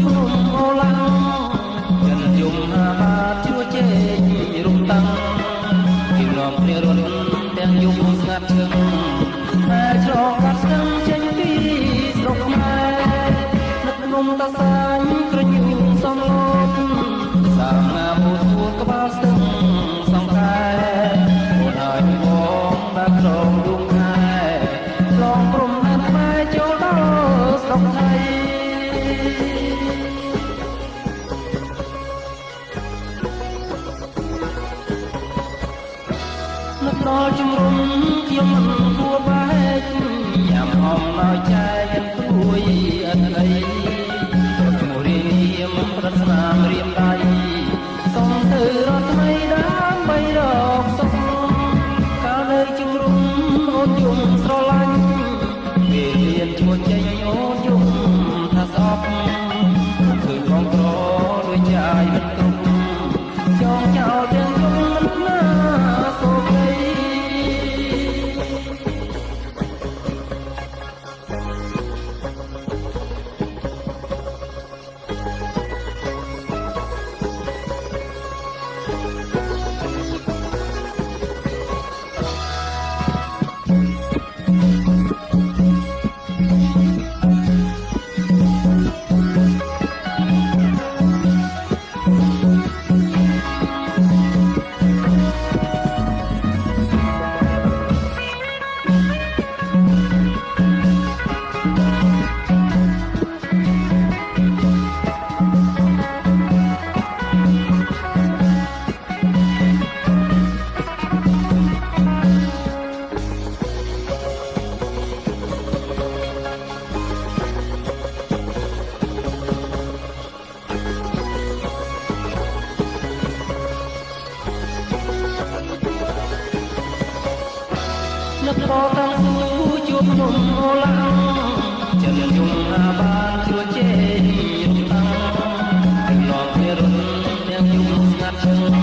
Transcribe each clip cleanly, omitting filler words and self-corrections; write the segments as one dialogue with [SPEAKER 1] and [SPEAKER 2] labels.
[SPEAKER 1] បនំអូឡាំងចិនយំហាបាជួជេរុំតាំងពីរំគ្នារត់ទាំងយំស្ងាត់ឈឹងតែឆ្លងកាត់ស្ទឹងចេញពីស្រុកខ្មែរនឹកនំតាសាញ់ក្រញូងសំឡូតសាមណាមូតួតក្បាលស្ទឹងសង្ខែអូនហើយបងបានក្រងដួងខែឆ្លងព្រំដែនខ្មែរចូលដល់ស្រុកថៃនឹកដល់ជំរុំខ្ញុំមិនគួរបែកញ៉ាំហំដល់ចែកព្រួយអត់អីរត់មករៀងរត់ស្នាមរៀមដៃសូមទៅរត់ថ្មីដើម្បីរកសុខកាលនៅជំរុំអូនយំស្រឡាញ់ពេលរៀនឈ្មោះចេញអូនយំថាស្អប់ឃើញបងក្រដូចចាយមិនគ្រប់ចងចោលទាំងយំមិនណាសូមនឹកបតាំងស៊ូជួបនំអូឡាំងចិនយំណាបានជ្រួចចេញរុំតាំងហើយឡងគ្នារត់ទាំងយំស្ងាត់ឈឹង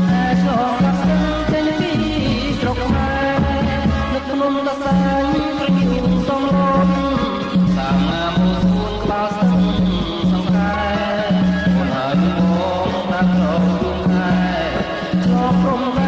[SPEAKER 1] តែឆ្លងកាត់ស្ទឹងចេញពីស្រុកខ្មែរនឹកនំតាសាញ់ក្រញូងសំឡូតសាមណាមូតួនក្បាលស្ទឹងសង្ខែអូនហើយបងបានក្រងដួងខែឆ្លងព្រំ